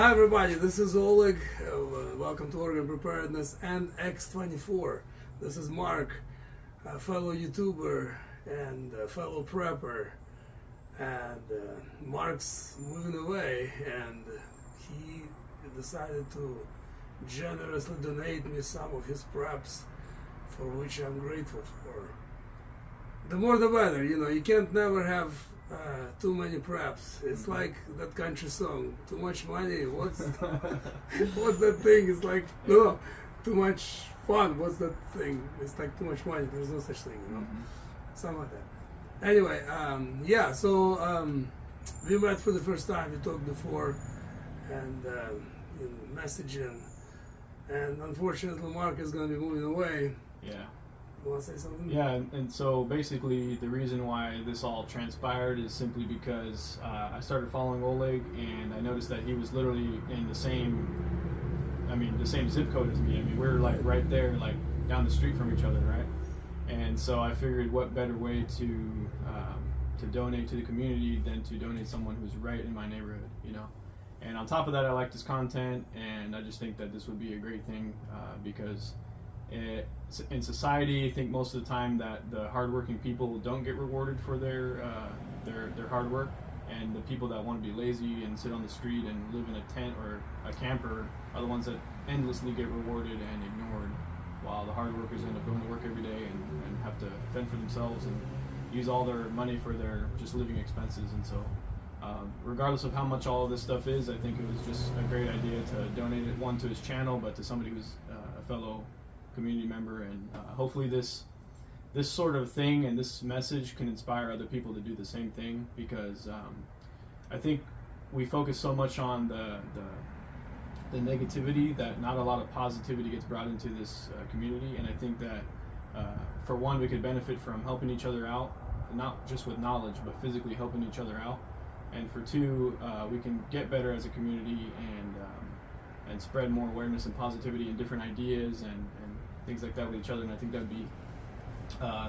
Hi everybody, this is Oleg. Welcome to Organ Preparedness and X24. This is Mark, a fellow YouTuber and a fellow prepper. And Mark's moving away, and he decided to generously donate me some of his preps, for which I'm grateful for. The more the better, you can't never have too many preps. It's like that country song, too much money, what's that thing? It's like, no, too much fun, what's that thing? It's like too much money, there's no such thing, something like that. Anyway, so we met for the first time, we talked before, and in messaging, and unfortunately Mark is going to be moving away. Yeah. You want to say something? Yeah, and so basically the reason why this all transpired is simply because I started following Oleg, and I noticed that he was literally in the same zip code as me. I mean, we're like right there, like down the street from each other, right? And so I figured, what better way to donate to the community than to donate someone who's right in my neighborhood, And on top of that, I liked his content, and I just think that this would be a great thing because in society, I think most of the time that the hardworking people don't get rewarded for their hard work, and the people that want to be lazy and sit on the street and live in a tent or a camper are the ones that endlessly get rewarded and ignored, while the hard workers end up going to work every day and have to fend for themselves and use all their money for their just living expenses. And so regardless of how much all of this stuff is, I think it was just a great idea to donate it, one, to his channel, but to somebody who's a fellow community member, and hopefully this sort of thing and this message can inspire other people to do the same thing, because I think we focus so much on the negativity that not a lot of positivity gets brought into this community. And I think that for one, we could benefit from helping each other out, not just with knowledge but physically helping each other out, and for two, we can get better as a community and spread more awareness and positivity and different ideas and things like that with each other. And I think that would be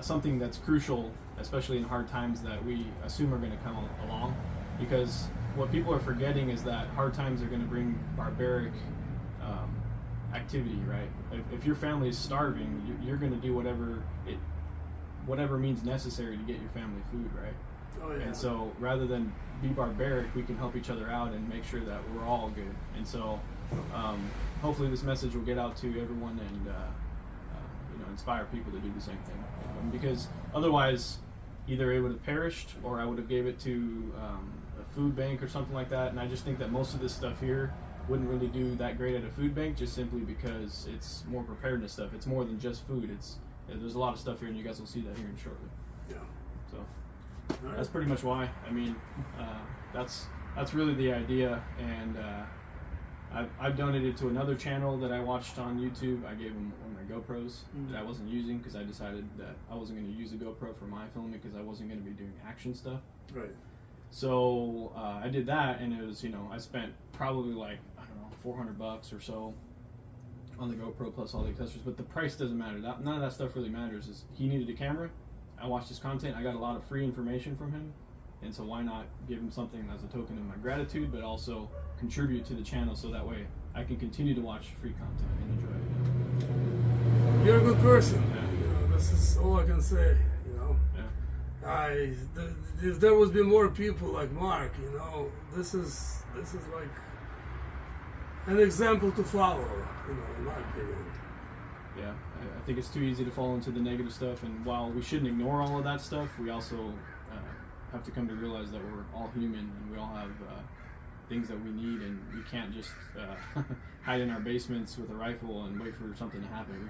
something that's crucial, especially in hard times that we assume are going to come along, because what people are forgetting is that hard times are going to bring barbaric activity, right? If your family is starving, you're going to do whatever means necessary to get your family food, right? Oh, yeah. And so rather than be barbaric, we can help each other out and make sure that we're all good. And so hopefully this message will get out to everyone and inspire people to do the same thing, because otherwise either it would have perished or I would have gave it to a food bank or something like that. And I just think that most of this stuff here wouldn't really do that great at a food bank, just simply because it's more preparedness stuff. It's more than just food. There's a lot of stuff here, and you guys will see that here in shortly. Yeah. So Right. that's pretty much why. I mean, that's really the idea. And I've donated to another channel that I watched on YouTube. I gave them one of my GoPros that I wasn't using, because I decided that I wasn't going to use a GoPro for my filming, because I wasn't going to be doing action stuff. Right. So I did that, and it was, I spent probably like, I don't know, $400 or so on the GoPro plus all the accessories. But the price doesn't matter. None of that stuff really matters. He needed a camera. I watched his content. I got a lot of free information from him. And so why not give him something as a token of my gratitude, but also contribute to the channel, so that way I can continue to watch free content and enjoy it. You're a good person. Yeah. This is all I can say. Yeah. If there would be more people like Mark, this is like an example to follow. In my opinion. Yeah, I think it's too easy to fall into the negative stuff, and while we shouldn't ignore all of that stuff, we also have to come to realize that we're all human, and we all have things that we need, and we can't just hide in our basements with a rifle and wait for something to happen.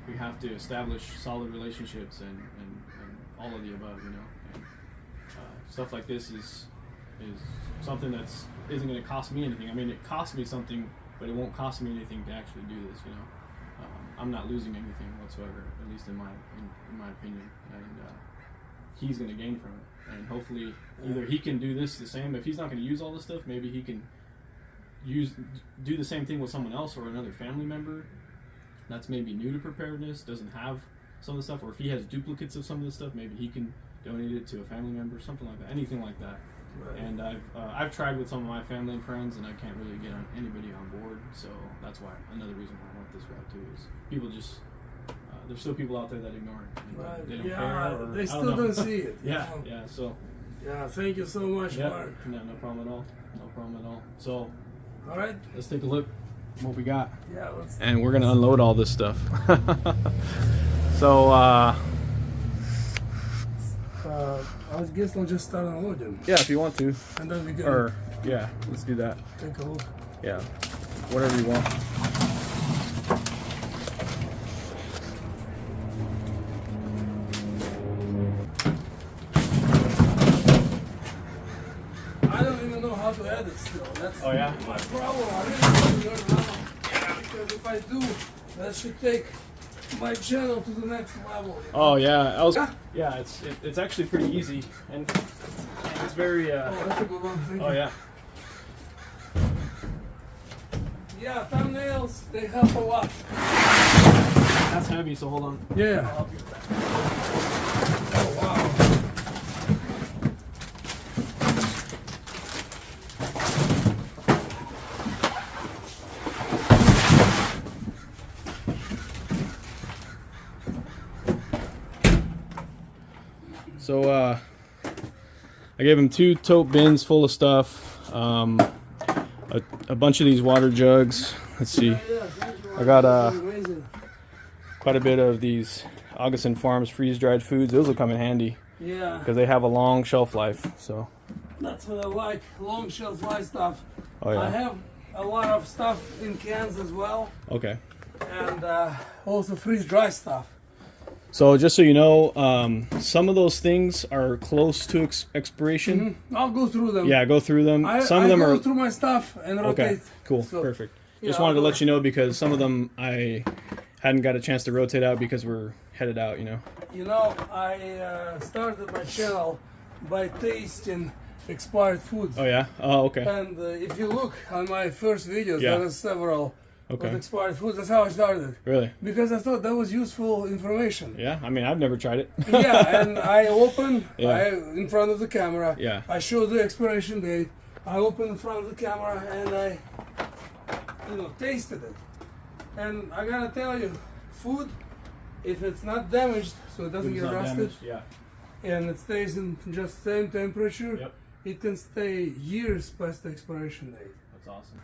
We have to establish solid relationships and all of the above, and stuff like this is something that's isn't going to cost me anything. I mean, it costs me something, but it won't cost me anything to actually do this. I'm not losing anything whatsoever, at least in my opinion, and he's going to gain from it. And hopefully either he can do this the same. If he's not going to use all this stuff, maybe he can do the same thing with someone else or another family member that's maybe new to preparedness, doesn't have some of the stuff, or if he has duplicates of some of the stuff, maybe he can donate it to a family member, something like that, anything like that. Right. And I've tried with some of my family and friends, and I can't really get anybody on board. So that's why another reason why I went this route too is people just there's still people out there that ignore it. And Right. They don't Yeah, care. Or, they I still don't know. don't see it. you Yeah, know? yeah. So Yeah, thank you so much, yeah, Mark. no problem at all. No problem at all. So All right. let's take a look what we got. Yeah, let's. And we're gonna unload all this stuff. So I guess I'll just start unloading, yeah, if you want to, and then we can or yeah, let's do that. take a look. Yeah, whatever you want. I don't even know how to edit still. That's Oh, yeah? my problem. I really want to learn how. Because if I do, that should take my channel to the next level. you know? Oh yeah, I was. Yeah. Yeah, it's actually pretty easy and it's very. Oh, that's a good one. Thank Oh you. yeah. Yeah, thumbnails, they help a lot. That's heavy, so hold on. Yeah. I'll help you with that. Oh, wow. So I gave him 2 tote bins full of stuff. A bunch of these water jugs. Let's see. Yeah, thank you. I got, This is amazing. Quite a bit of these Augustin Farms freeze-dried foods. Those will come in handy Yeah, because they have a long shelf life. So, that's what I like. Long shelf life stuff. oh I yeah. have a lot of stuff in cans as well, Okay. and also freeze dry stuff. So just so you know, some of those things are close to expiration. I'll go through them. Yeah, go through them. Some of them go are through my stuff and rotate. okay. Cool, So, perfect. yeah, Just wanted to I'll let you know because some of them I hadn't got a chance to rotate out because we're headed out. You know. You know, I started my channel by tasting expired foods. Oh yeah. Oh okay. And if you look on my first videos, Yeah. there are several with Okay. expired foods. That's how I started. Really? Because I thought that was useful information. Yeah. I mean, I've never tried it. Yeah, and I open Yeah. in front of the camera. Yeah. I show the expiration date. I open in front of the camera and I, tasted it. And I gotta tell you, food, if it's not damaged, so it doesn't Food's get not rusted, damaged. Yeah. and it stays in just same temperature, Yep. it can stay years past the expiration date. That's awesome.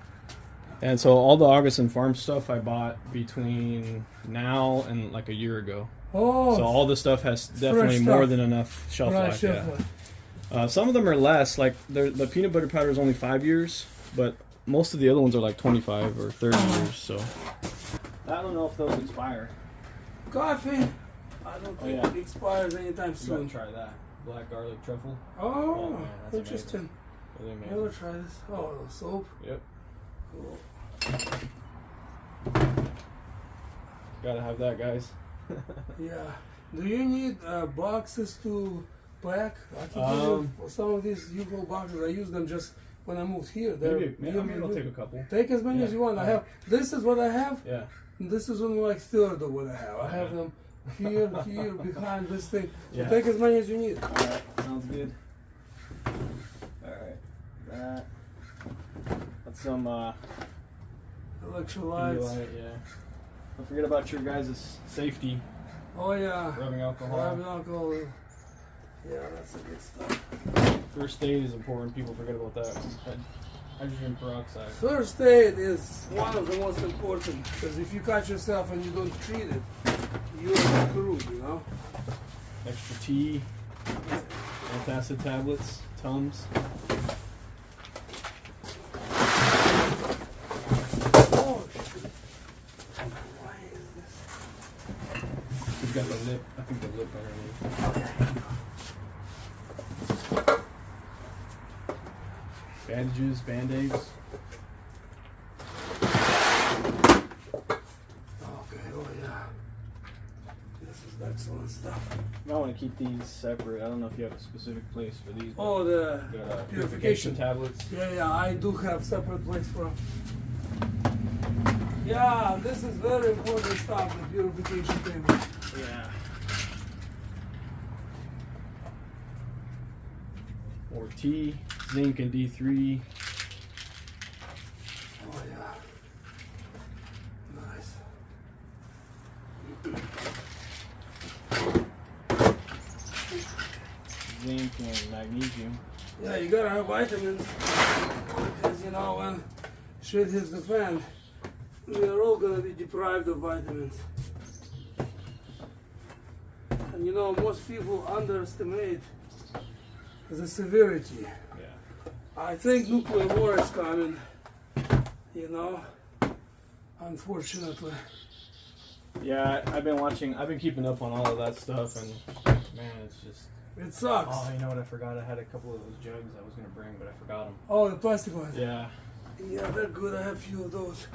And so all the Augustin Farm stuff I bought between now and like a year ago. Oh, So all this stuff has definitely more stuff. than enough shelf right, life. chef Yeah. life. Some of them are less. Like the peanut butter powder is only 5 years, but most of the other ones are like 25 or 30 years. So I don't know if those expire. Coffee, I don't think yeah. it expires anytime You soon. gotta try that black garlic truffle. Oh, man, that's interesting. Really amazing. Never try this. Oh, soap. Yep. Cool. Gotta have that, guys. Yeah. Do you need boxes to pack? I can give you some of these U-Haul boxes. I use them just when I moved here. They're Maybe I'll take a couple. Take as many Yeah. as you want. I Alright. have. This is what I have. Yeah. This is only like third of what I have. I have Okay. them here, here, behind this thing. So Yeah. take as many as you need. Alright, sounds good. Alright, that. That's some Electrolytes. Pedialyte, yeah. Don't forget about your guys' safety. Oh yeah. Rubbing alcohol. Rubbing alcohol. Yeah, that's a good stuff. First aid is important. People forget about that. Hydrogen peroxide. First aid is one of the most important because if you cut yourself and you don't treat it, you're screwed, you know? Extra tea. Antacid tablets. Tums. Oh, shit. Why is this? We've got the lip. I think the lip underneath. Bandages, band-aids. Okay, oh yeah. This is excellent stuff. You might want to keep these separate. I don't know if you have a specific place for these. but Oh, the we've got, purification. tablets. Yeah, I do have separate place for. Yeah, this is very important stuff, the purification table. Yeah. More T, zinc, and D3. Oh yeah. Nice. Zinc and magnesium. Yeah, you gotta have vitamins. Because you know when shit hits the fan, we are all gonna be deprived of vitamins. And you know, most people underestimate the severity. Yeah. I think nuclear war is coming, you know, unfortunately. Yeah, I've been keeping up on all of that stuff, and man, it's just. It sucks. Oh, you know what? I forgot. I had a couple of those jugs I was gonna bring, but I forgot them. Oh, the plastic ones. Yeah, Yeah, they're good. I have a few of those.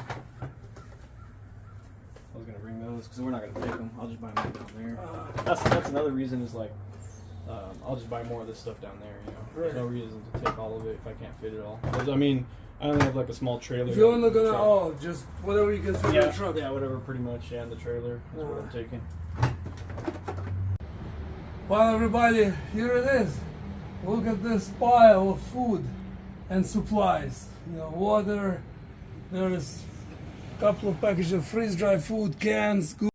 I was gonna bring those because we're not gonna take them. I'll just buy them down there. Uh, That's another reason is like, I'll just buy more of this stuff down there. You know, there's no Right. reason to take all of it if I can't fit it all. 'Cause, I mean, I only have like a small trailer. You're only in the gonna, truck. oh, just whatever you can fit in Yeah, the truck. yeah, whatever, pretty much. Yeah, in the trailer is what I'm taking. Well, everybody, here it is. Look at this pile of food and supplies. You know, water. There is a couple of packages of freeze-dried food, cans.